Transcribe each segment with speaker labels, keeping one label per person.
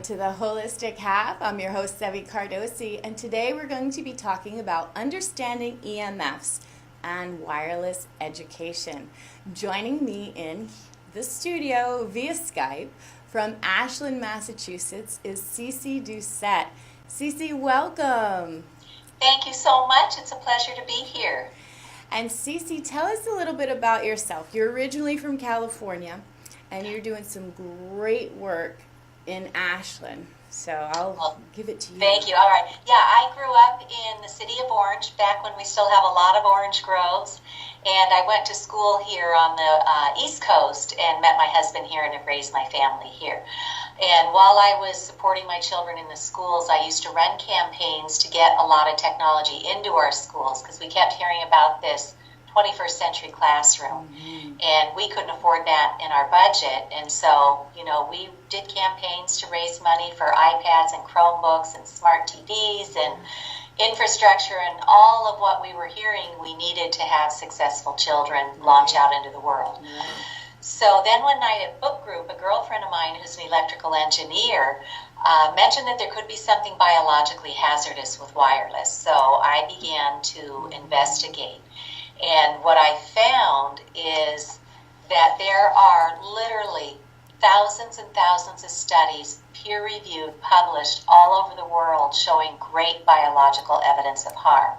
Speaker 1: Welcome to the Holistic Half. I'm your host, Sevi Cardosi, and today we're going to be talking about understanding EMFs and wireless education. Joining me in the studio via Skype from Ashland, Massachusetts is Cece Doucette. Cece, welcome.
Speaker 2: Thank you so much. It's a pleasure to be here.
Speaker 1: And Cece, tell us a little bit about yourself. You're originally from California, and you're doing some great work in Ashland. So I'll give it to you.
Speaker 2: Thank you. All right. Yeah, I grew up in the city of Orange back when we still have a lot of orange groves. And I went to school here on the East Coast and met my husband here and have raised my family here. And while I was supporting my children in the schools, I used to run campaigns to get a lot of technology into our schools because we kept hearing about this 21st century classroom. And we couldn't afford that in our budget. And so, we did campaigns to raise money for iPads and Chromebooks and smart TVs and infrastructure and all of what we were hearing we needed to have successful children launch out into the world. So then one night at book group, a girlfriend of mine who's an electrical engineer mentioned that there could be something biologically hazardous with wireless. So I began to investigate. And what I found is that there are literally thousands and thousands of studies, peer-reviewed, published all over the world showing great biological evidence of harm.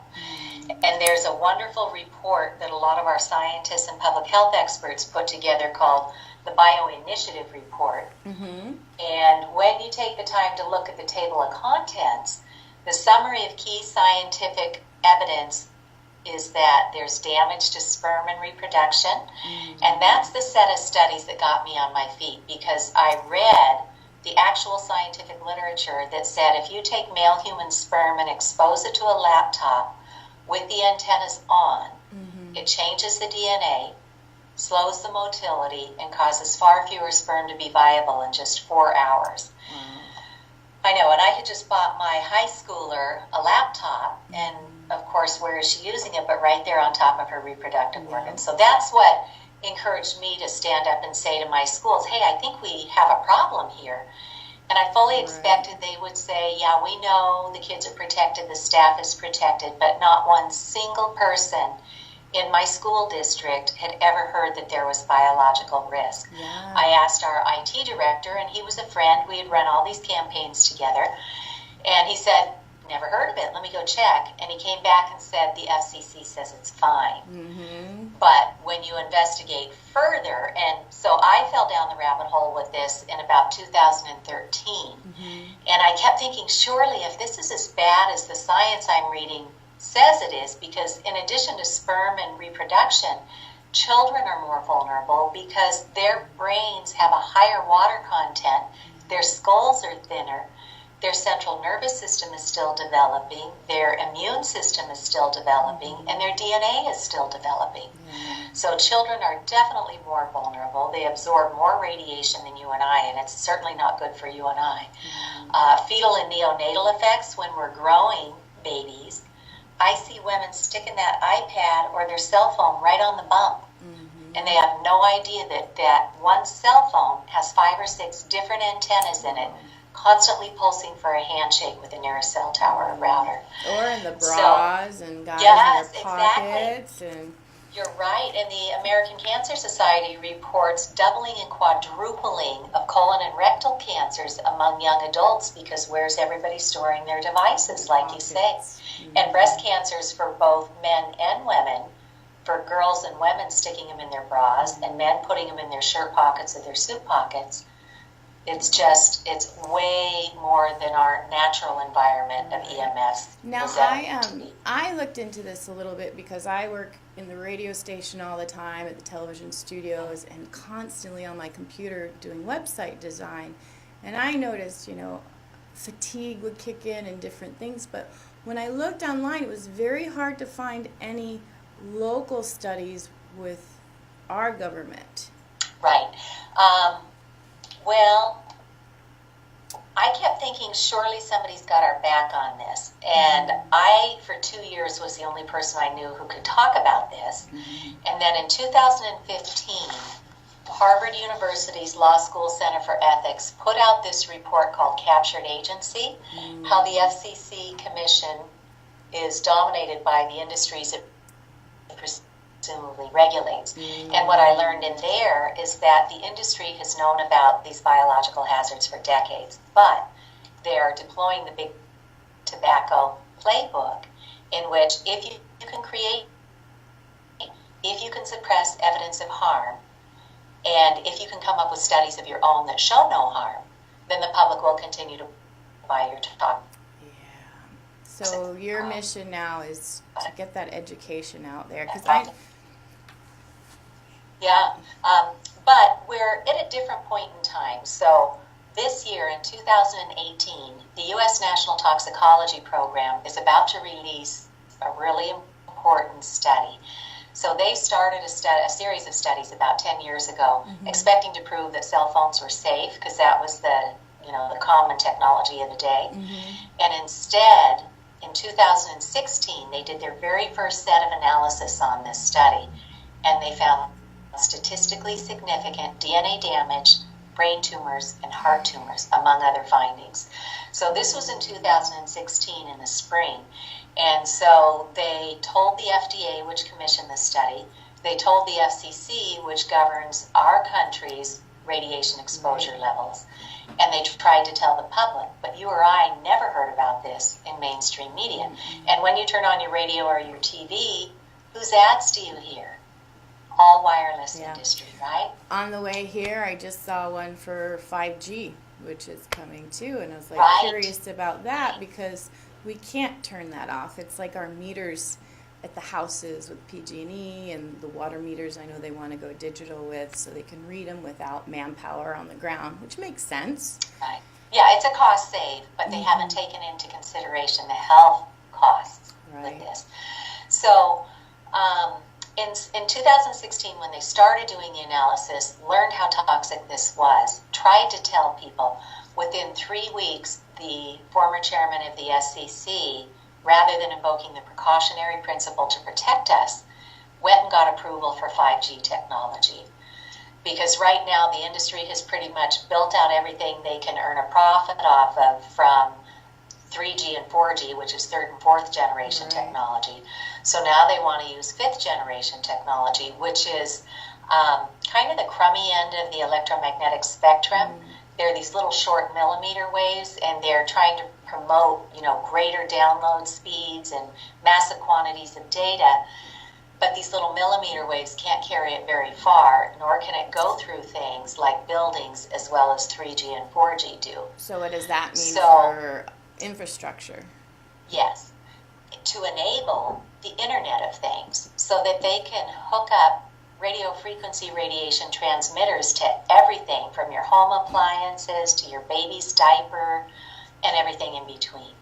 Speaker 2: And there's a wonderful report that a lot of our scientists and public health experts put together called the Bioinitiative Report. And when you take the time to look at the table of contents, the summary of key scientific evidence is that there's damage to sperm and reproduction. And that's the set of studies that got me on my feet, because I read the actual scientific literature that said if you take male human sperm and expose it to a laptop with the antennas on, it changes the DNA, slows the motility, and causes far fewer sperm to be viable in just 4 hours. I know, and I had just bought my high schooler a laptop, and of course, where is she using it but right there on top of her reproductive organs? So that's what encouraged me to stand up and say to my schools, hey, I think we have a problem here. And I fully expected they would say, yeah, we know the kids are protected, the staff is protected, but not one single person in my school district had ever heard that there was biological risk. I asked our IT director, and he was a friend. We had run all these campaigns together. And he said, never heard of it. Let me go check. And he came back and said, the FCC says it's fine. But when you investigate further, and so I fell down the rabbit hole with this in about 2013. And I kept thinking, surely if this is as bad as the science I'm reading says it is, because in addition to sperm and reproduction, children are more vulnerable because their brains have a higher water content, their skulls are thinner, their central nervous system is still developing, their immune system is still developing, and their DNA is still developing. So children are definitely more vulnerable. They absorb more radiation than you and I, and it's certainly not good for you and I. Fetal and neonatal effects when we're growing babies. I see women sticking that iPad or their cell phone right on the bump, and they have no idea that one cell phone has 5 or 6 different antennas in it, constantly pulsing for a handshake with a nearest cell tower or router.
Speaker 1: Or in the bras and guys in their pockets. And
Speaker 2: you're right, and the American Cancer Society reports doubling and quadrupling of colon and rectal cancers among young adults, because where's everybody storing their devices, like you say? And breast cancers for both men and women, for girls and women sticking them in their bras, and men putting them in their shirt pockets or their suit pockets. It's way more than our natural environment of EMS.
Speaker 1: Now, I looked into this a little bit because I work in the radio station all the time, at the television studios, and constantly on my computer doing website design. And I noticed, fatigue would kick in and different things. But when I looked online, it was very hard to find any local studies with our government.
Speaker 2: Right. Well, I kept thinking, surely somebody's got our back on this. And I, for 2 years, was the only person I knew who could talk about this. And then in 2015, Harvard University's Law School Center for Ethics put out this report called Captured Agency, how the FCC Commission is dominated by the industries it presumably regulates. And what I learned in there is that the industry has known about these biological hazards for decades, but they are deploying the big tobacco playbook in which if you can create, if you can suppress evidence of harm, and if you can come up with studies of your own that show no harm, then the public will continue to buy your talk.
Speaker 1: Yeah. So your mission now is to get that education out there, because
Speaker 2: but we're at a different point in time. So this year, in 2018, the U.S. National Toxicology Program is about to release a really important study. So they started a series of studies about 10 years ago, expecting to prove that cell phones were safe, because that was the common technology of the day. And instead, in 2016, they did their very first set of analysis on this study, and they found statistically significant DNA damage, brain tumors, and heart tumors, among other findings. So this was in 2016 in the spring. And so they told the FDA, which commissioned this study, they told the FCC, which governs our country's radiation exposure levels, and they tried to tell the public. But you or I never heard about this in mainstream media. And when you turn on your radio or your TV, whose ads do you hear? All wireless industry, right?
Speaker 1: On the way here, I just saw one for 5G, which is coming too, and I was curious about that, because we can't turn that off. It's like our meters at the houses with PG&E and the water meters I know they want to go digital with, so they can read them without manpower on the ground, which makes sense.
Speaker 2: Right. Yeah, it's a cost save, but they haven't taken into consideration the health costs with this. So in 2016, when they started doing the analysis, learned how toxic this was, tried to tell people, within 3 weeks, the former chairman of the SEC, rather than invoking the precautionary principle to protect us, went and got approval for 5G technology. Because right now the industry has pretty much built out everything they can earn a profit off of from 3G and 4G, which is third and fourth generation technology. So now they want to use fifth generation technology, which is kind of the crummy end of the electromagnetic spectrum. They're these little short millimeter waves, and they're trying to promote, greater download speeds and massive quantities of data. But these little millimeter waves can't carry it very far, nor can it go through things like buildings as well as 3G and 4G do.
Speaker 1: So what does that mean for infrastructure?
Speaker 2: Yes, to enable the Internet of Things so that they can hook up radio frequency radiation transmitters to everything from your home appliances to your baby's diaper and everything in between.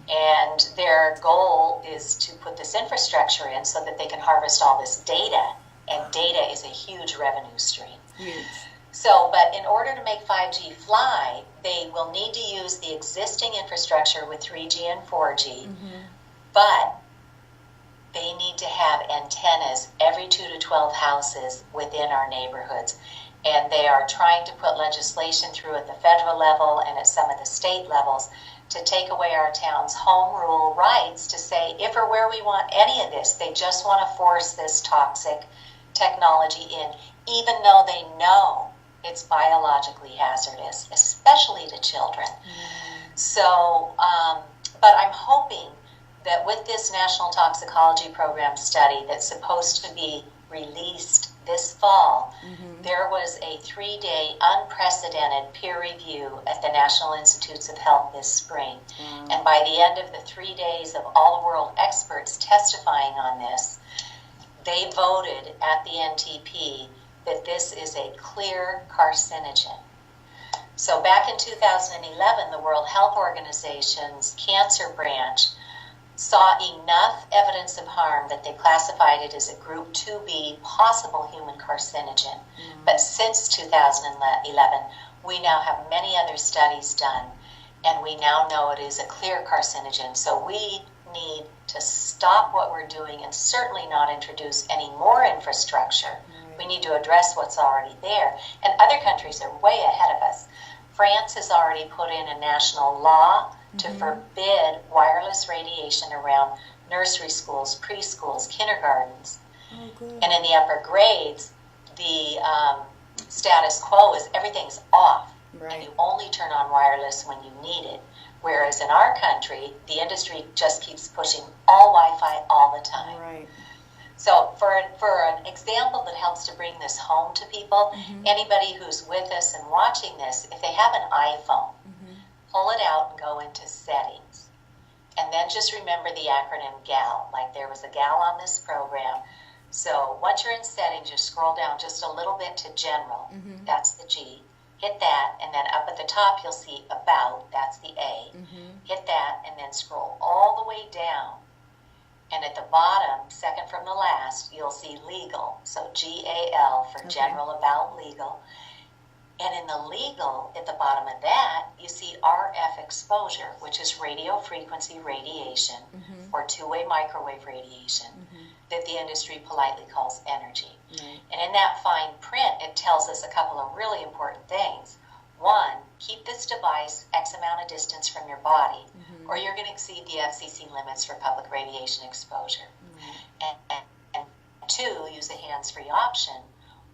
Speaker 2: And their goal is to put this infrastructure in so that they can harvest all this data, and data is a huge revenue stream.
Speaker 1: Huge.
Speaker 2: So, but in order to make 5G fly, they will need to use the existing infrastructure with 3G and 4G, but they need to have antennas every 2 to 12 houses within our neighborhoods. And they are trying to put legislation through at the federal level and at some of the state levels to take away our town's home rule rights to say if or where we want any of this. They just want to force this toxic technology in, even though they know it's biologically hazardous, especially to children. So, but I'm hoping that with this National Toxicology Program study that's supposed to be released this fall, there was a 3-day unprecedented peer review at the National Institutes of Health this spring. And by the end of the 3 days of all world experts testifying on this, they voted at the NTP that this is a clear carcinogen. So back in 2011, the World Health Organization's cancer branch saw enough evidence of harm that they classified it as a Group 2B possible human carcinogen. But since 2011, we now have many other studies done, and we now know it is a clear carcinogen. So we need to stop what we're doing and certainly not introduce any more infrastructure We need to address what's already there. And other countries are way ahead of us. France has already put in a national law to forbid wireless radiation around nursery schools, preschools, kindergartens.
Speaker 1: Oh, good.
Speaker 2: And in the upper grades, the status quo is everything's off.
Speaker 1: Right.
Speaker 2: And you only turn on wireless when you need it. Whereas in our country, the industry just keeps pushing all Wi-Fi all the time.
Speaker 1: Right.
Speaker 2: So for an example that helps to bring this home to people, anybody who's with us and watching this, if they have an iPhone, pull it out and go into settings. And then just remember the acronym GAL, like there was a GAL on this program. So once you're in settings, you scroll down just a little bit to general, that's the G. Hit that, and then up at the top you'll see about, that's the A. Hit that, and then scroll all the way down. And at the bottom, second from the last, you'll see legal. So GAL for general, about, legal. And in the legal, at the bottom of that, you see RF exposure, which is radio frequency radiation, or two-way microwave radiation, that the industry politely calls energy. And in that fine print, it tells us a couple of really important things. One, keep this device X amount of distance from your body, or you're going to exceed the FCC limits for public radiation exposure. And two, use a hands-free option,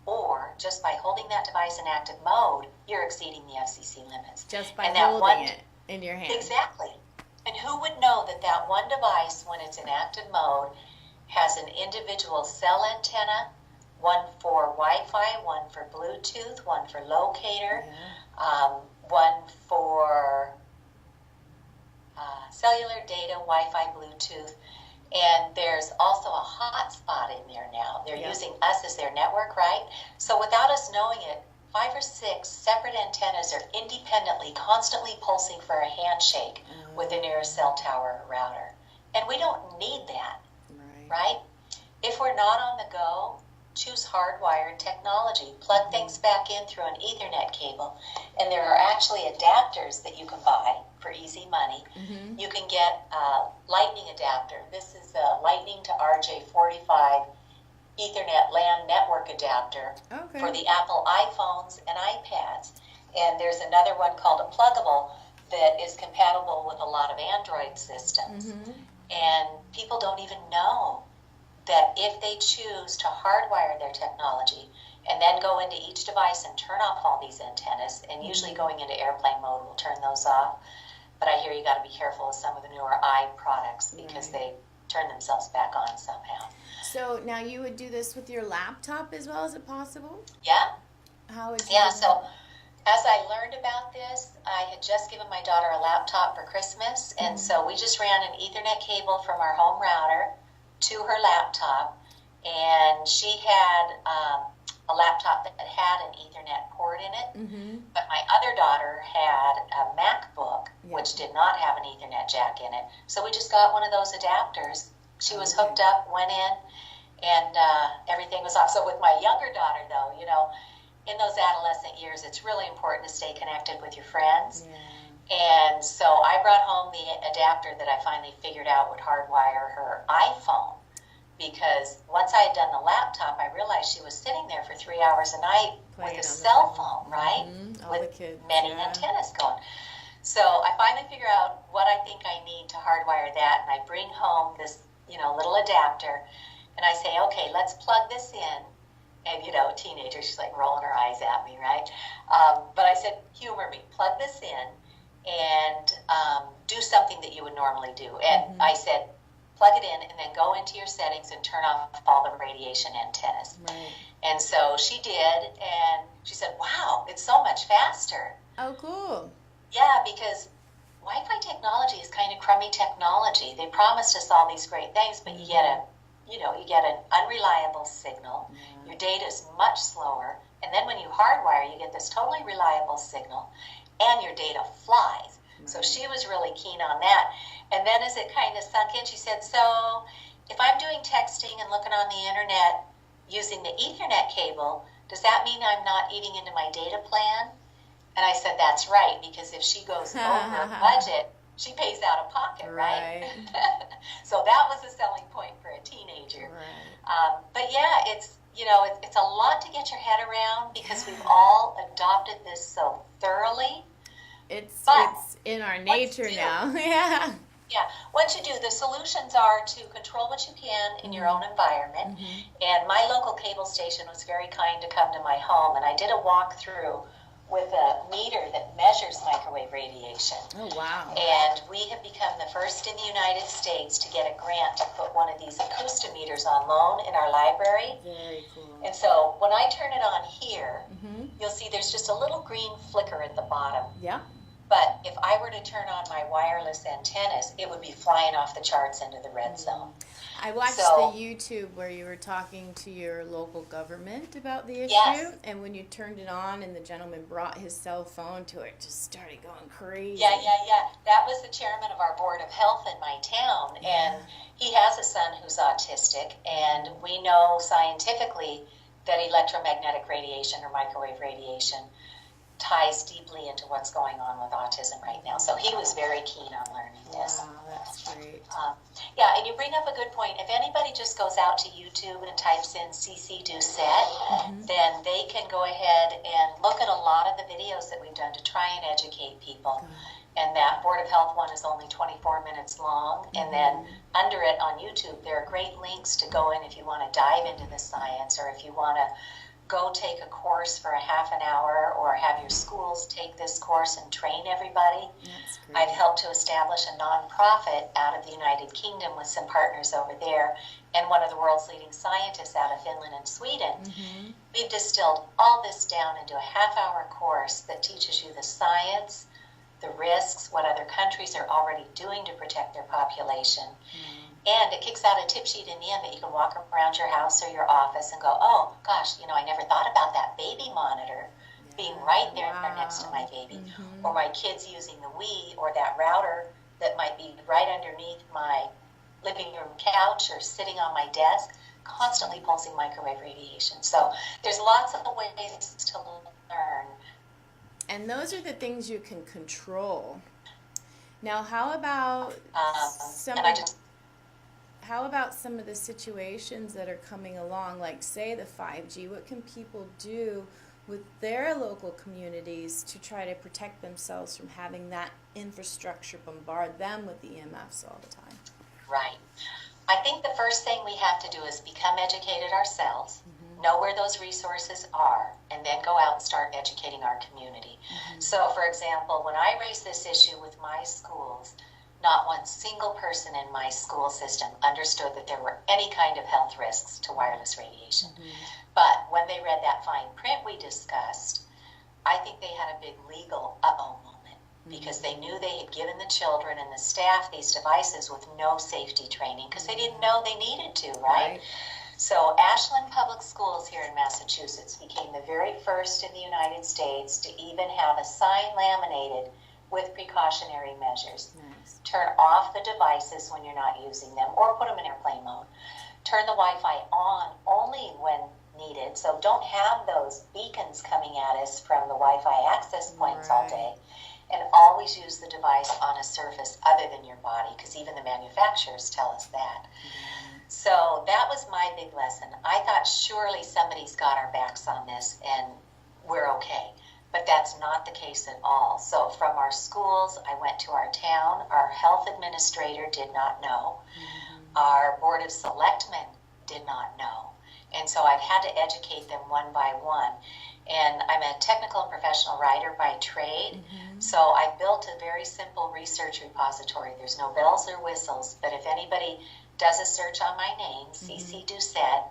Speaker 2: or just by holding that device in active mode, you're exceeding the FCC limits.
Speaker 1: Just by holding it in your hand.
Speaker 2: Exactly. And who would know that that one device, when it's in active mode, has an individual cell antenna, one for Wi-Fi, one for Bluetooth, one for locator, one for cellular data, Wi-Fi, Bluetooth, and there's also a hotspot in there now. They're using us as their network, right? So without us knowing it, 5 or 6 separate antennas are independently, constantly pulsing for a handshake with the nearest cell tower or router. And we don't need that, right? If we're not on the go, choose hardwired technology. Plug things back in through an Ethernet cable. And there are actually adapters that you can buy for easy money. You can get a lightning adapter. This is a lightning to RJ45 Ethernet LAN network adapter for the Apple iPhones and iPads. And there's another one called a pluggable that is compatible with a lot of Android systems. And people don't even know that if they choose to hardwire their technology and then go into each device and turn off all these antennas, and usually going into airplane mode will turn those off. But I hear you got to be careful with some of the newer products because they turn themselves back on somehow.
Speaker 1: So now you would do this with your laptop as well? Is it possible?
Speaker 2: Yeah.
Speaker 1: How would you
Speaker 2: Yeah,
Speaker 1: do
Speaker 2: so as I learned about this, I had just given my daughter a laptop for Christmas, and so we just ran an Ethernet cable from our home router to her laptop, and she had a laptop that had an Ethernet port in it, but my other daughter had a MacBook, which did not have an Ethernet jack in it, so we just got one of those adapters. She was hooked up, went in, and everything was off. So with my younger daughter, though, you know, in those adolescent years, it's really important to stay connected with your friends. And so I brought home the adapter that I finally figured out would hardwire her iPhone, because once I had done the laptop, I realized she was sitting there for 3 hours a night with a cell phone, right? With many antennas going. So I finally figure out what I think I need to hardwire that, and I bring home this, you know, little adapter, and I say, okay, let's plug this in. And, you know, teenager, she's like rolling her eyes at me, right? But I said, humor me, plug this in and do something that you would normally do. And I said, plug it in and then go into your settings and turn off all the radiation antennas. And so she did, and she said, wow, it's so much faster.
Speaker 1: Oh, cool.
Speaker 2: Yeah, because Wi-Fi technology is kind of crummy technology. They promised us all these great things, but you get an unreliable signal. Your data is much slower. And then when you hardwire, you get this totally reliable signal, and your data flies. So she was really keen on that. And then as it kind of sunk in, she said, so if I'm doing texting and looking on the internet using the Ethernet cable, does that mean I'm not eating into my data plan? And I said, that's right, because if she goes over budget, she pays out of pocket, right? So that was a selling point for a teenager. But yeah, it's, it's a lot to get your head around because we've all adopted this so thoroughly.
Speaker 1: It's
Speaker 2: But
Speaker 1: in our nature now. Yeah.
Speaker 2: Yeah, what you do, the solutions are to control what you can in your own environment. And my local cable station was very kind to come to my home, and I did a walkthrough with a meter that measures microwave radiation.
Speaker 1: Oh, wow.
Speaker 2: And we have become the first in the United States to get a grant to put one of these acoustimeters on loan in our library.
Speaker 1: Very cool.
Speaker 2: And so when I turn it on here, you'll see there's just a little green flicker at the bottom.
Speaker 1: Yeah.
Speaker 2: But if I were to turn on my wireless antennas, it would be flying off the charts into the red zone.
Speaker 1: I watched the YouTube where you were talking to your local government about the issue.
Speaker 2: Yes.
Speaker 1: And when you turned it on and the gentleman brought his cell phone to it, just started going crazy.
Speaker 2: Yeah. That was the chairman of our Board of Health in my town. And he has a son who's autistic. And we know scientifically that electromagnetic radiation or microwave radiation ties deeply into what's going on with autism right now. So he was very keen on learning this.
Speaker 1: Wow, that's great.
Speaker 2: And you bring up a good point. If anybody just goes out to YouTube and types in CC Doucette, then they can go ahead and look at a lot of the videos that we've done to try and educate people. And that Board of Health one is only 24 minutes long. And then under it on YouTube, there are great links to go in if you want to dive into the science, or if you want to go take a course for a half an hour, or have your schools take this course and train everybody.
Speaker 1: That's great.
Speaker 2: I've helped to establish a nonprofit out of the United Kingdom with some partners over there, and one of the world's leading scientists out of Finland and Sweden. We've distilled all this down into a half-hour course that teaches you the science, the risks, what other countries are already doing to protect their population. And it kicks out a tip sheet in the end that you can walk around your house or your office and go, oh, gosh, I never thought about that baby monitor being right there next to my baby. Or my kids using the Wii, or that router that might be right underneath my living room couch or sitting on my desk, constantly pulsing microwave radiation. So there's lots of ways to learn.
Speaker 1: And those are the things you can control. Now, how about how about some of the situations that are coming along, like say the 5G? What can people do with their local communities to try to protect themselves from having that infrastructure bombard them with the EMFs all the time?
Speaker 2: Right. I think the first thing we have to do is become educated ourselves, know where those resources are, and then go out and start educating our community. So, for example, when I raised this issue with my schools, not one single person in my school system understood that there were any kind of health risks to wireless radiation. But when they read that fine print we discussed, I think they had a big legal uh-oh moment, because they knew they had given the children and the staff these devices with no safety training, because they didn't know they needed to, right? So Ashland Public Schools here in Massachusetts became the very first in the United States to even have a sign laminated with precautionary measures. Turn off the devices when you're not using them, or put them in airplane mode. Turn the Wi-Fi on only when needed, so don't have those beacons coming at us from the Wi-Fi access points all day. And always use the device on a surface other than your body, because even the manufacturers tell us that. So that was my big lesson. I thought surely somebody's got our backs on this and we're okay. But that's not the case at all. So from our schools, I went to our town. Our health administrator did not know. Our board of selectmen did not know. And so I've had to educate them one by one. And I'm a technical and professional writer by trade. So I built a very simple research repository. There's no bells or whistles, but if anybody does a search on my name, CC Doucette,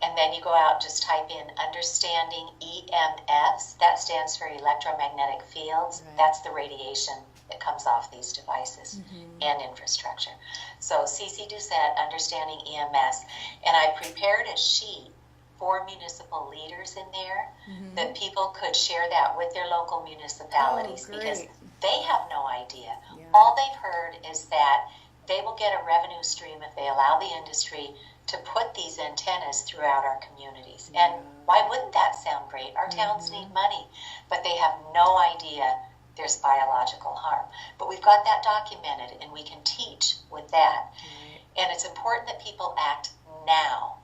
Speaker 2: and then you go out, just type in understanding EMFs. That stands for electromagnetic fields. That's the radiation that comes off these devices and infrastructure. So CC Doucette, understanding EMS. And I prepared a sheet for municipal leaders in there that people could share that with their local municipalities, because they have no idea. All they've heard is that they will get a revenue stream if they allow the industry to put these antennas throughout our communities. And why wouldn't that sound great? Our towns need money, but they have no idea there's biological harm. But we've got that documented, and we can teach with that. And it's important that people act now,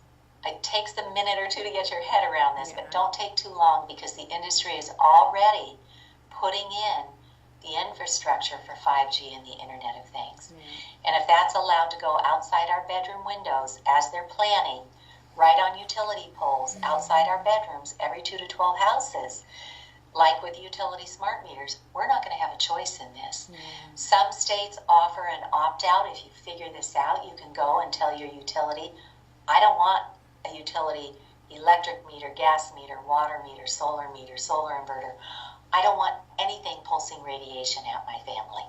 Speaker 2: It takes a minute or two to get your head around this,
Speaker 1: Yeah.
Speaker 2: but don't take too long because the industry is already putting in the infrastructure for 5G and the Internet of Things. And if that's allowed to go outside our bedroom windows as they're planning, right on utility poles outside our bedrooms, every 2 to 12 houses, like with utility smart meters, we're not going to have a choice in this. Some states offer an opt-out. If you figure this out, you can go and tell your utility, I don't want a utility electric meter, gas meter, water meter, solar inverter. I don't want anything pulsing radiation at my family.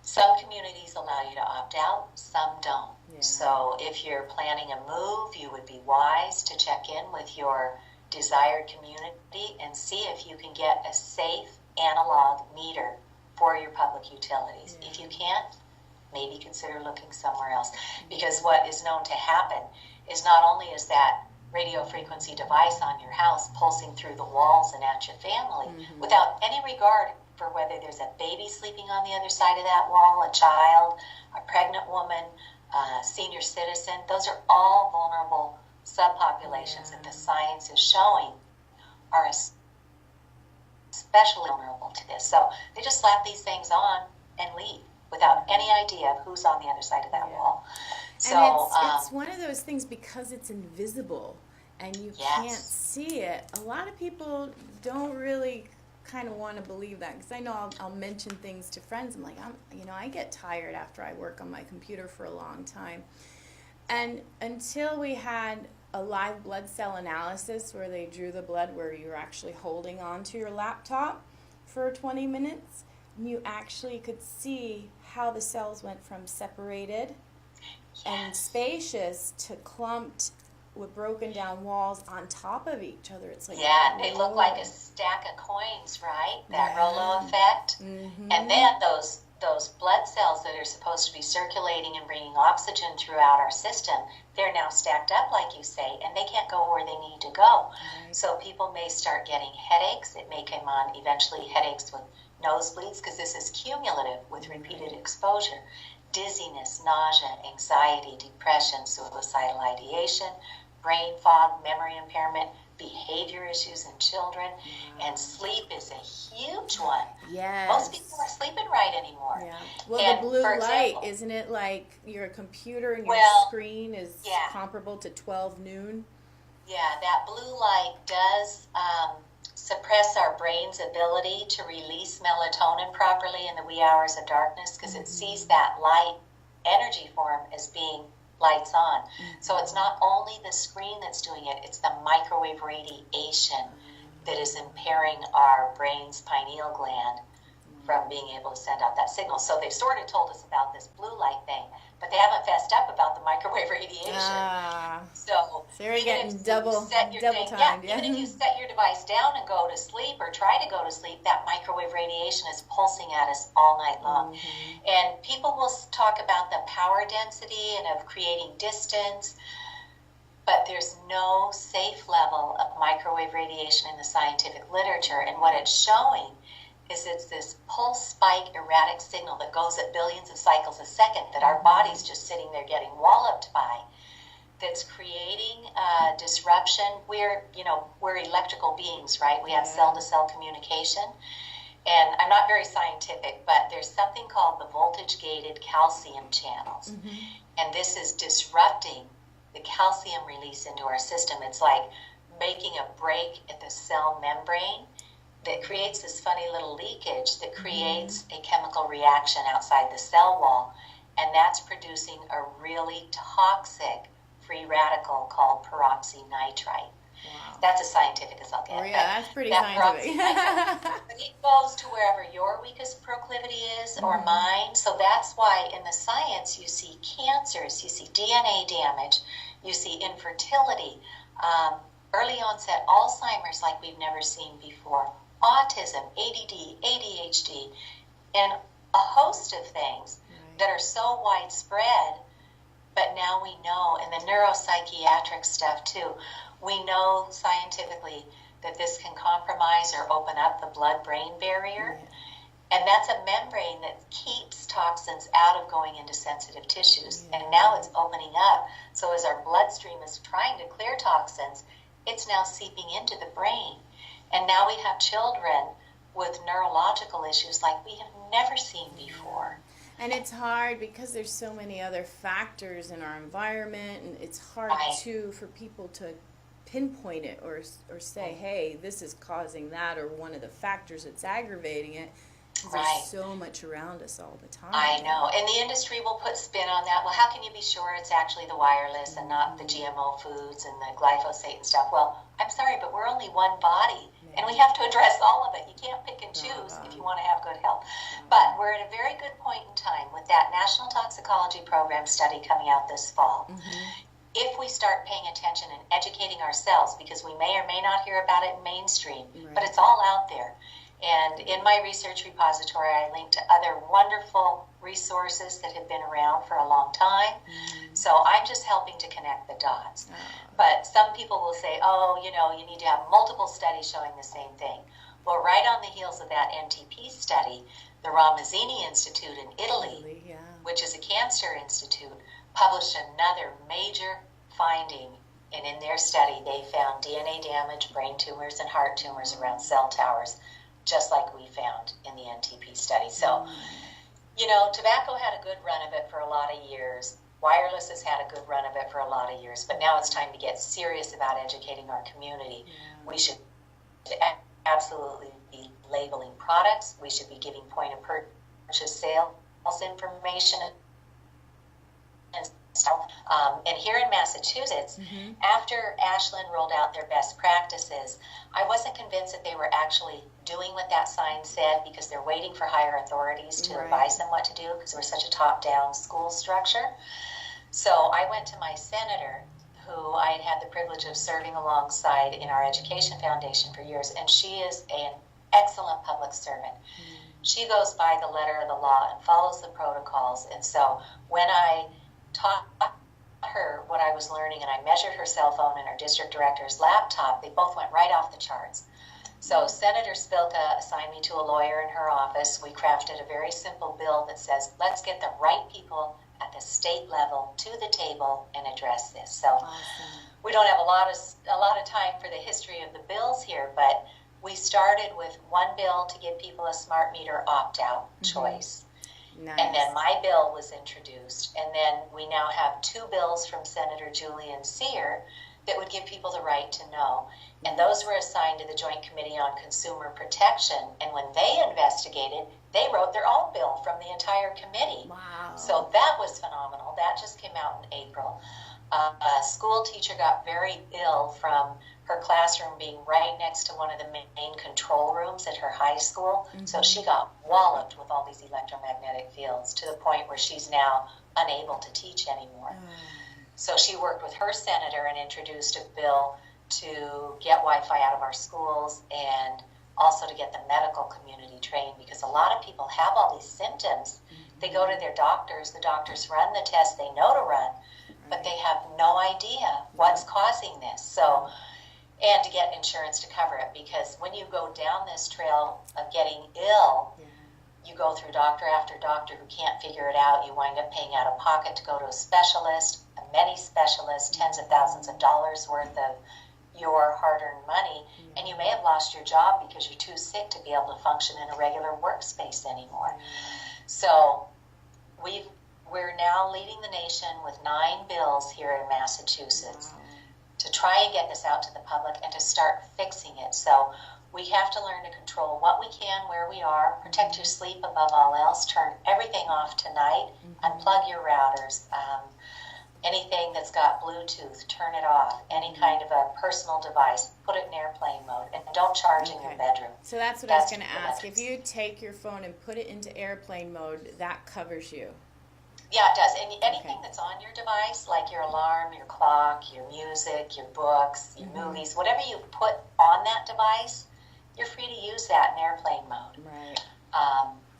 Speaker 2: Some communities allow you to opt out, some don't.
Speaker 1: Yeah.
Speaker 2: So if you're planning a move, you would be wise to check in with your desired community and see if you can get a safe analog meter for your public utilities. If you can't, maybe consider looking somewhere else. Because what is known to happen is not only is that radio frequency device on your house pulsing through the walls and at your family without any regard for whether there's a baby sleeping on the other side of that wall, a child, a pregnant woman, a senior citizen. Those are all vulnerable subpopulations that the science is showing are especially vulnerable to this. So they just slap these things on and leave without any idea of who's on the other side of that wall. So
Speaker 1: and it's one of those things because it's invisible and you can't see it. A lot of people don't really kind of want to believe that because I know I'll mention things to friends. I'm like, I get tired after I work on my computer for a long time. And until we had a live blood cell analysis where they drew the blood where you're actually holding onto your laptop for 20 minutes, and you actually could see how the cells went from separated and spacious to clumped with broken down walls on top of each other. It's like,
Speaker 2: they look like a stack of coins, right? That Rolo effect. And then those blood cells that are supposed to be circulating and bringing oxygen throughout our system, they're now stacked up, like you say, and they can't go where they need to go. So people may start getting headaches. It may come on eventually headaches with nosebleeds because this is cumulative with repeated exposure. Dizziness, nausea, anxiety, depression, suicidal ideation, brain fog, memory impairment, behavior issues in children, and sleep is a huge one. Most people aren't sleeping right anymore.
Speaker 1: Well,
Speaker 2: and
Speaker 1: the blue light,
Speaker 2: example,
Speaker 1: isn't it like your computer and your screen is comparable to 12 noon? Yeah,
Speaker 2: that blue light does suppress our brain's ability to release melatonin properly in the wee hours of darkness because it sees that light energy form as being lights on. So it's not only the screen that's doing it, it's the microwave radiation that is impairing our brain's pineal gland from being able to send out that signal. So they've sort of told us about this blue light thing, but they haven't fessed up about the microwave radiation. So
Speaker 1: you're getting double timed.
Speaker 2: Even if you set your device down and go to sleep or try to go to sleep, that microwave radiation is pulsing at us all night long. And people will talk about the power density and of creating distance, but there's no safe level of microwave radiation in the scientific literature. And what it's showing is it's this pulse spike erratic signal that goes at billions of cycles a second that our body's just sitting there getting walloped by, that's creating disruption. We're electrical beings, right? We have cell-to-cell communication. And I'm not very scientific, but there's something called the voltage-gated calcium channels. And this is disrupting the calcium release into our system. It's like making a break at the cell membrane that creates this funny little leakage that creates a chemical reaction outside the cell wall. And that's producing a really toxic free radical called peroxynitrite. That's as scientific as I'll get.
Speaker 1: That's pretty scientific.
Speaker 2: But it goes to wherever your weakest proclivity is or mine. So that's why in the science you see cancers, you see DNA damage, you see infertility, early onset Alzheimer's like we've never seen before, autism, ADD, ADHD, and a host of things that are so widespread. But now we know, and the neuropsychiatric stuff too, we know scientifically that this can compromise or open up the blood-brain barrier. And that's a membrane that keeps toxins out of going into sensitive tissues. And now it's opening up. So as our bloodstream is trying to clear toxins, it's now seeping into the brain. And now we have children with neurological issues like we have never seen before.
Speaker 1: And it's hard because there's so many other factors in our environment, and it's hard too for people to pinpoint it or say, hey, this is causing that, or one of the factors that's aggravating it. There's so much around us all the time.
Speaker 2: I know. And the industry will put spin on that. Well, how can you be sure it's actually the wireless and not the GMO foods and the glyphosate and stuff? Well, I'm sorry, but we're only one body, and we have to address all of it. You can't pick and choose if you want to have good health. But we're at a very good point in time with that National Toxicology Program study coming out this fall. If we start paying attention and educating ourselves, because we may or may not hear about it in mainstream, but it's all out there. And in my research repository, I link to other wonderful resources that have been around for a long time. So I'm just helping to connect the dots. But some people will say, oh, you know, you need to have multiple studies showing the same thing. Well, right on the heels of that NTP study, the Ramazzini Institute in Italy, which is a cancer institute, published another major finding. And in their study, they found DNA damage, brain tumors, and heart tumors around cell towers, just like we found in the NTP study. So, you know, tobacco had a good run of it for a lot of years. Wireless has had a good run of it for a lot of years. But now it's time to get serious about educating our community. We should absolutely be labeling products. We should be giving point of purchase sales information and stuff. And here in Massachusetts, after Ashland rolled out their best practices, I wasn't convinced that they were actually doing what that sign said, because they're waiting for higher authorities to advise them what to do, because we're such a top-down school structure. So I went to my senator, who I had had the privilege of serving alongside in our education foundation for years, and she is an excellent public servant. She goes by the letter of the law and follows the protocols. And so when I taught her what I was learning, and I measured her cell phone and her district director's laptop, they both went right off the charts. So Senator Spilka assigned me to a lawyer in her office. We crafted a very simple bill that says, let's get the right people at the state level to the table and address this. So we don't have a lot of time for the history of the bills here, but we started with one bill to give people a smart meter opt-out choice. And then my bill was introduced. And then we now have two bills from Senator Julian Sear that would give people the right to know. And those were assigned to the Joint Committee on Consumer Protection. And when they investigated, they wrote their own bill from the entire committee. So that was phenomenal. That just came out in April. A school teacher got very ill from her classroom being right next to one of the main control rooms at her high school. So she got walloped with all these electromagnetic fields to the point where she's now unable to teach anymore. So she worked with her senator and introduced a bill to get Wi-Fi out of our schools, and also to get the medical community trained, because a lot of people have all these symptoms. They go to their doctors, the doctors run the test they know to run, but they have no idea what's causing this. So, and to get insurance to cover it, because when you go down this trail of getting ill, you go through doctor after doctor who can't figure it out. You wind up paying out of pocket to go to a specialist, many specialists, tens of thousands of dollars worth of your hard-earned money, and you may have lost your job because you're too sick to be able to function in a regular workspace anymore. So we're now leading the nation with 9 bills here in Massachusetts to try and get this out to the public and to start fixing it. So we have to learn to control what we can, where we are, protect your sleep above all else, turn everything off tonight, unplug your routers, anything that's got Bluetooth, turn it off, any kind of a personal device, put it in airplane mode, and don't charge in your bedroom.
Speaker 1: So that's what I was going to ask. If you take your phone and put it into airplane mode, that covers you.
Speaker 2: Yeah, it does. And anything that's on your device, like your alarm, your clock, your music, your books, your movies, whatever you put on that device, you're free to use that in airplane mode.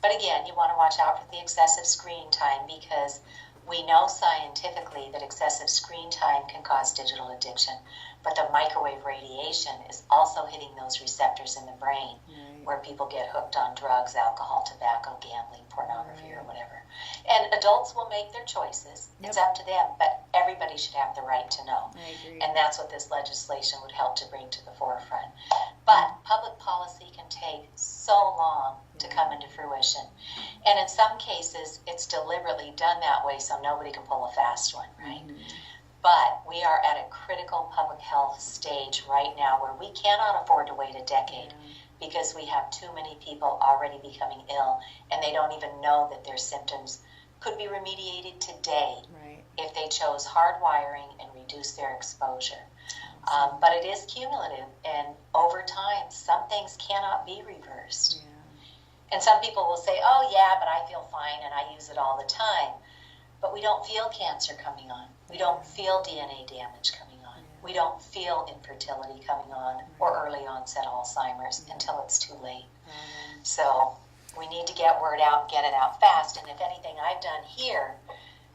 Speaker 2: But again, you want to watch out for the excessive screen time, because We know scientifically that excessive screen time can cause digital addiction, but the microwave radiation is also hitting those receptors in the brain where people get hooked on drugs, alcohol, tobacco, gambling, pornography, or whatever. And adults will make their choices. It's up to them, but everybody should have the right to know.
Speaker 1: I agree.
Speaker 2: And that's what this legislation would help to bring to the forefront. But public policy can take so long to come into fruition. And in some cases, it's deliberately done that way so nobody can pull a fast one, right? But we are at a critical public health stage right now where we cannot afford to wait a decade because we have too many people already becoming ill and they don't even know that their symptoms could be remediated today if they chose hard wiring and reduce their exposure. But it is cumulative, and over time, some things cannot be reversed. And some people will say, oh yeah, but I feel fine and I use it all the time. But we don't feel cancer coming on. We don't feel DNA damage coming on. We don't feel infertility coming on or early onset Alzheimer's until it's too late. So we need to get word out and get it out fast. And if anything I've done here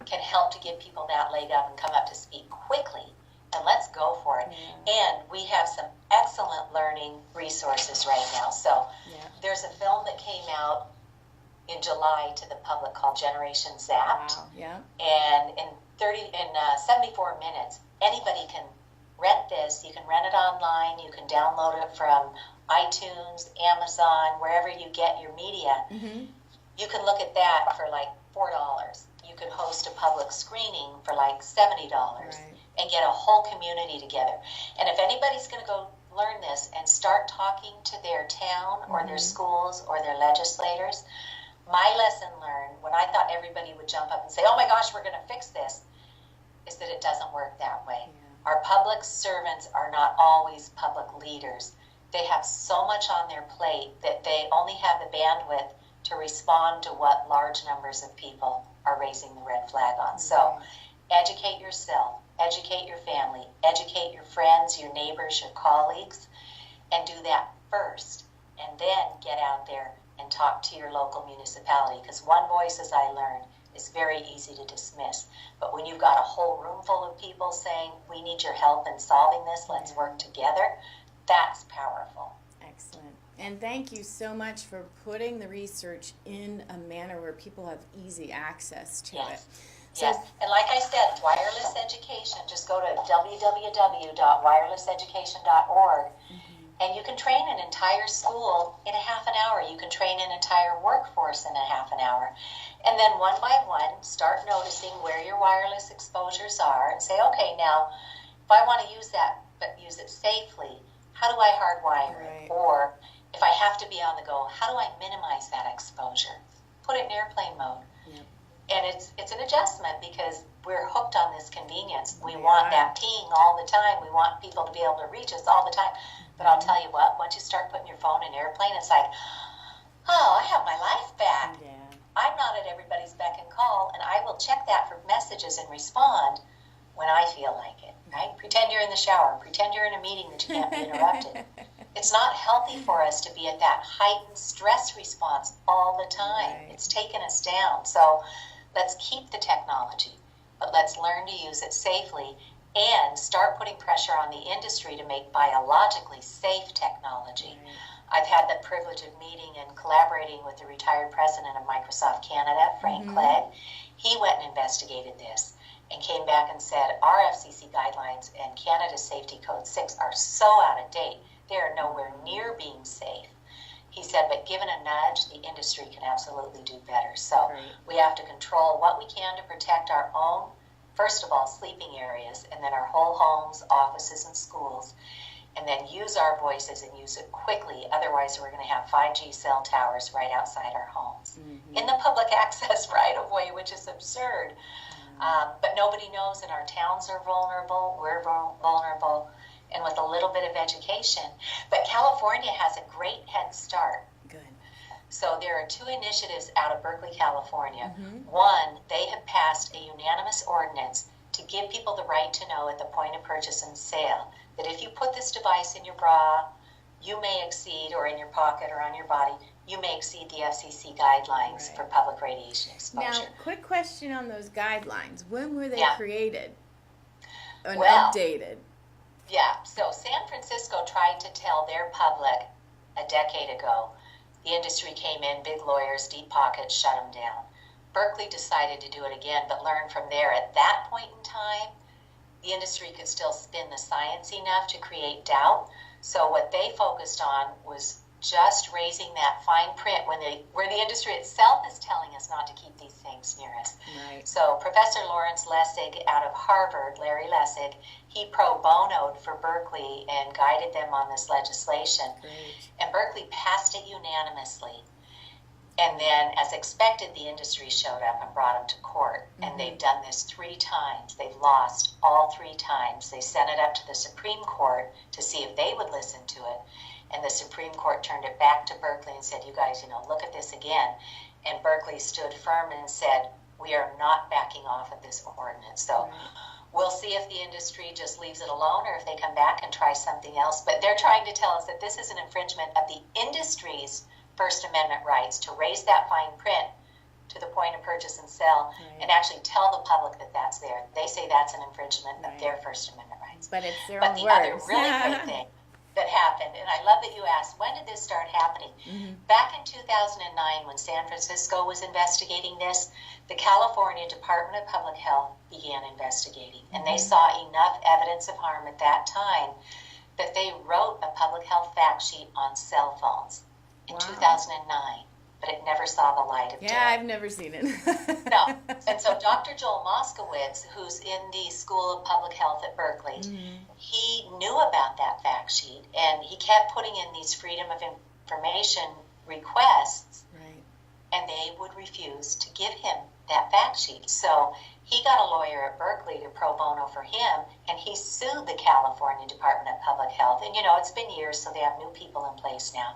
Speaker 2: can help to give people that leg up and come up to speed quickly, then let's go for it. And we have some excellent learning resources right now. So there's a film that came out in July to the public called Generation Zapped. And in 74 minutes, anybody can rent this. You can rent it online. You can download it from iTunes, Amazon, wherever you get your media. You can look at that for like $4. You could host a public screening for like $70 and get a whole community together. And if anybody's going to go learn this and start talking to their town or their schools or their legislators, my lesson learned when I thought everybody would jump up and say, oh my gosh, we're going to fix this, is that it doesn't work that way. Our public servants are not always public leaders. They have so much on their plate that they only have the bandwidth to respond to what large numbers of people are raising the red flag on. So educate yourself, educate your family, educate your friends, your neighbors, your colleagues, and do that first. And then get out there and talk to your local municipality, because one voice, as I learned, is very easy to dismiss. But when you've got a whole room full of people saying, we need your help in solving this, let's work together, that's powerful.
Speaker 1: Excellent. And thank you so much for putting the research in a manner where people have easy access to it. So,
Speaker 2: and like I said, wireless education, just go to www.wirelesseducation.org and you can train an entire school in a half an hour. You can train an entire workforce in a half an hour. And then one by one, start noticing where your wireless exposures are and say, okay, now, if I want to use that, but use it safely, how do I hardwire it? Or if I have to be on the go, how do I minimize that exposure? Put it in airplane mode. And it's an adjustment because we're hooked on this convenience. We want that ping all the time. We want people to be able to reach us all the time. But I'll tell you what, once you start putting your phone in airplane, it's like, oh, I have my life back. I'm not at everybody's beck and call, and I will check that for messages and respond when I feel like it, right? Pretend you're in the shower. Pretend you're in a meeting that you can't be interrupted. It's not healthy for us to be at that heightened stress response all the time. It's taken us down. So let's keep the technology, but let's learn to use it safely and start putting pressure on the industry to make biologically safe technology. I've had the privilege of meeting and collaborating with the retired president of Microsoft Canada, Frank Clegg. He went and investigated this and came back and said, our FCC guidelines and Canada's Safety Code 6 are so out of date, they are nowhere near being safe. He said, but given a nudge, the industry can absolutely do better. So we have to control what we can to protect our own, first of all, sleeping areas, and then our whole homes, offices, and schools, and then use our voices and use it quickly. Otherwise, we're going to have 5G cell towers right outside our homes in the public access right-of-way, which is absurd. But nobody knows, and our towns are vulnerable, we're vulnerable, and with a little bit of education. But California has a great head start. So there are two initiatives out of Berkeley, California. One, they have passed a unanimous ordinance to give people the right to know at the point of purchase and sale that if you put this device in your bra, you may exceed, or in your pocket or on your body, you may exceed the FCC guidelines
Speaker 1: Right.
Speaker 2: for public radiation exposure.
Speaker 1: Now, quick question on those guidelines. When were they
Speaker 2: Yeah.
Speaker 1: created and
Speaker 2: Well,
Speaker 1: updated?
Speaker 2: Yeah, so San Francisco tried to tell their public a decade ago. The industry came in, big lawyers, deep pockets, shut them down. Berkeley decided to do it again, but learned from there. At that point in time, the industry could still spin the science enough to create doubt. So what they focused on was just raising that fine print where the industry itself is telling us not to keep these things near us.
Speaker 1: Right.
Speaker 2: So Professor Lawrence Lessig out of Harvard, Larry Lessig, he pro bonoed for Berkeley and guided them on this legislation.
Speaker 1: Great.
Speaker 2: And Berkeley passed it unanimously. And then, as expected, the industry showed up and brought them to court. And they've done this 3 times. They've lost all 3 times. They sent it up to the Supreme Court to see if they would listen to it. And the Supreme Court turned it back to Berkeley and said, you guys, look at this again. And Berkeley stood firm and said, we are not backing off of this ordinance. So we'll see if the industry just leaves it alone or if they come back and try something else. But they're trying to tell us that this is an infringement of the industry's First Amendment rights to raise that fine print to the point of purchase and sell and actually tell the public that that's there. They say that's an infringement of their First Amendment rights.
Speaker 1: But it's their
Speaker 2: But
Speaker 1: own
Speaker 2: the
Speaker 1: words.
Speaker 2: other really great thing that happened, and I love that you asked, when did this start happening? Back in 2009, when San Francisco was investigating this, the California Department of Public Health began investigating, and they saw enough evidence of harm at that time that they wrote a public health fact sheet on cell phones in 2009, but it never saw the light of day.
Speaker 1: Yeah, I've never seen it.
Speaker 2: No. And so Dr. Joel Moskowitz, who's in the School of Public Health at Berkeley, he knew about that fact sheet, and he kept putting in these Freedom of Information requests, and they would refuse to give him that fact sheet. So he got a lawyer at Berkeley to pro bono for him, and he sued the California Department of Public Health. And, it's been years, so they have new people in place now.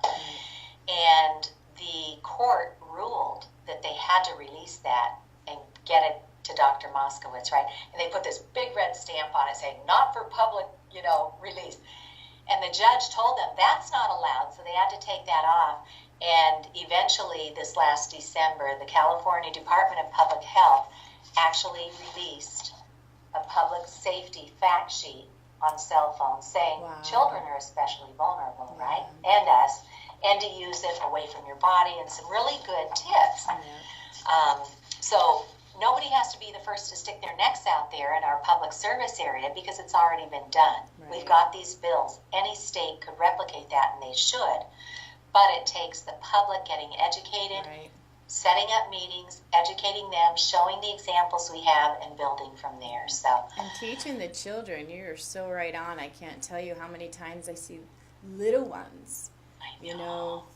Speaker 2: And the court ruled that they had to release that and get it to Dr. Moskowitz, right? And they put this big red stamp on it saying, not for public, release. And the judge told them that's not allowed, so they had to take that off. And eventually, this last December, the California Department of Public Health actually released a public safety fact sheet on cell phones saying children are especially vulnerable, right? And us. And to use it away from your body, and some really good tips. So nobody has to be the first to stick their necks out there in our public service area because it's already been done. We've got these bills. Any state could replicate that, and they should. But it takes the public getting educated, setting up meetings, educating them, showing the examples we have, and building from there. So
Speaker 1: and teaching the children, you're so right on. I can't tell you how many times I see little ones,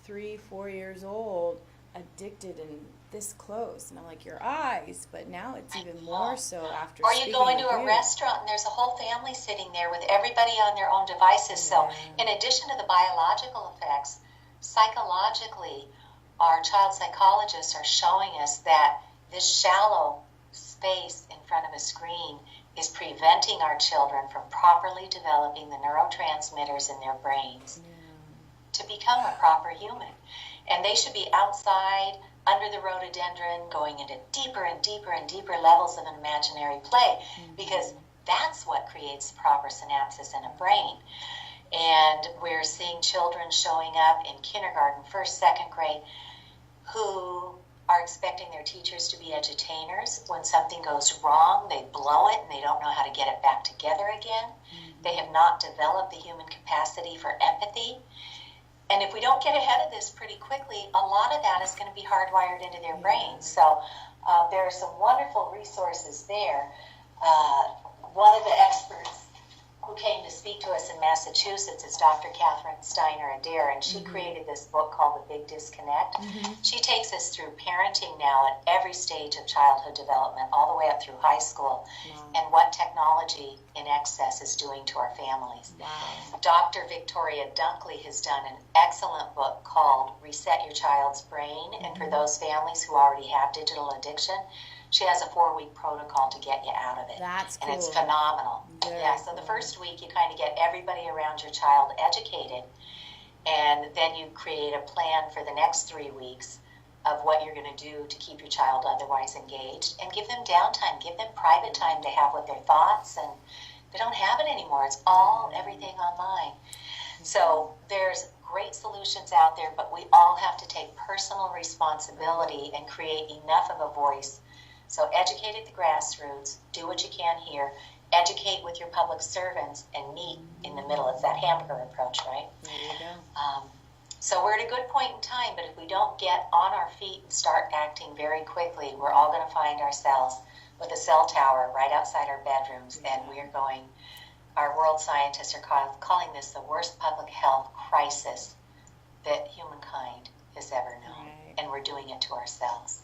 Speaker 1: 3, 4 years old, addicted and this close. And I'm like, your eyes. But now it's even more so after
Speaker 2: Or you go into a restaurant and there's a whole family sitting there with everybody on their own devices. So in addition to the biological effects, psychologically, our child psychologists are showing us that this shallow space in front of a screen is preventing our children from properly developing the neurotransmitters in their brains to become a proper human. And they should be outside, under the rhododendron, going into deeper and deeper and deeper levels of an imaginary play, because that's what creates proper synapses in a brain. And we're seeing children showing up in kindergarten, first, second grade, who are expecting their teachers to be edutainers. When something goes wrong, they blow it and they don't know how to get it back together again. They have not developed the human capacity for empathy. And if we don't get ahead of this pretty quickly, a lot of that is going to be hardwired into their brains. So there are some wonderful resources there. One of the experts who came to speak to us in Massachusetts is Dr. Catherine Steiner Adair, and she created this book called The Big Disconnect. She takes us through parenting now at every stage of childhood development, all the way up through high school, and what technology in excess is doing to our families. Dr. Victoria Dunkley has done an excellent book called Reset Your Child's Brain, and for those families who already have digital addiction, she has a 4-week protocol to get you out of it.
Speaker 1: That's cool.
Speaker 2: And it's phenomenal.
Speaker 1: Very
Speaker 2: so the first week you kind of get everybody around your child educated. And then you create a plan for the next 3 weeks of what you're going to do to keep your child otherwise engaged, and give them downtime, give them private time to have with their thoughts, and they don't have it anymore. It's all everything online. So there's great solutions out there, but we all have to take personal responsibility and create enough of a voice. So educate at the grassroots, do what you can here, educate with your public servants, and meet in the middle. It's that hamburger approach, right?
Speaker 1: There you go.
Speaker 2: So we're at a good point in time, but if we don't get on our feet and start acting very quickly, we're all going to find ourselves with a cell tower right outside our bedrooms, and we are going, our world scientists are calling this the worst public health crisis that humankind has ever known,
Speaker 1: Right.
Speaker 2: and we're doing it to ourselves.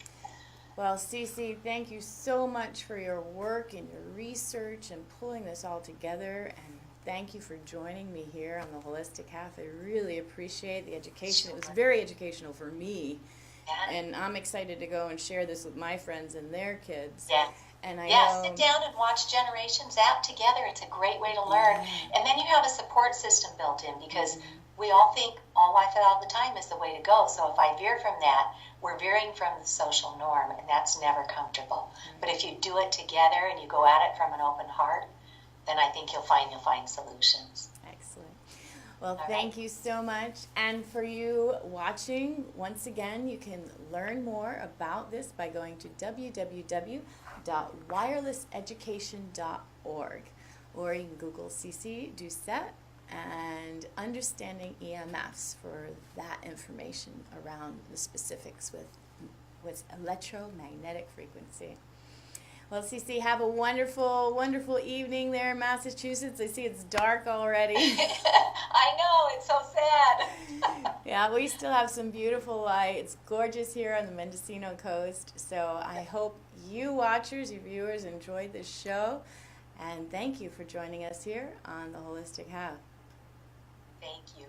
Speaker 1: Well, Cece, thank you so much for your work and your research and pulling this all together, and thank you for joining me here on the Holistic Half. I really appreciate the education. It was very educational for me,
Speaker 2: Yeah.
Speaker 1: and I'm excited to go and share this with my friends and their kids.
Speaker 2: Yeah.
Speaker 1: And I
Speaker 2: Yeah,
Speaker 1: know,
Speaker 2: sit down and watch Generations App together. It's a great way to learn. And then you have a support system built in, because we all think all Wi-Fi all the time is the way to go. So if I veer from that, we're veering from the social norm, and that's never comfortable. But if you do it together and you go at it from an open heart, then I think you'll find solutions.
Speaker 1: excellent. Well,
Speaker 2: All
Speaker 1: thank you so much. And for you watching, once again, you can learn more about this by going to www.wirelesseducation.org, or you can Google CC Doucette and understanding EMFs for that information around the specifics with electromagnetic frequency. Well, Cece, have a wonderful, wonderful evening there in Massachusetts. I see it's dark already.
Speaker 2: I know, it's so sad.
Speaker 1: Yeah, we still have some beautiful light. It's gorgeous here on the Mendocino coast. So I hope you watchers, you viewers, enjoyed this show. And thank you for joining us here on The Holistic Half.
Speaker 2: Thank you.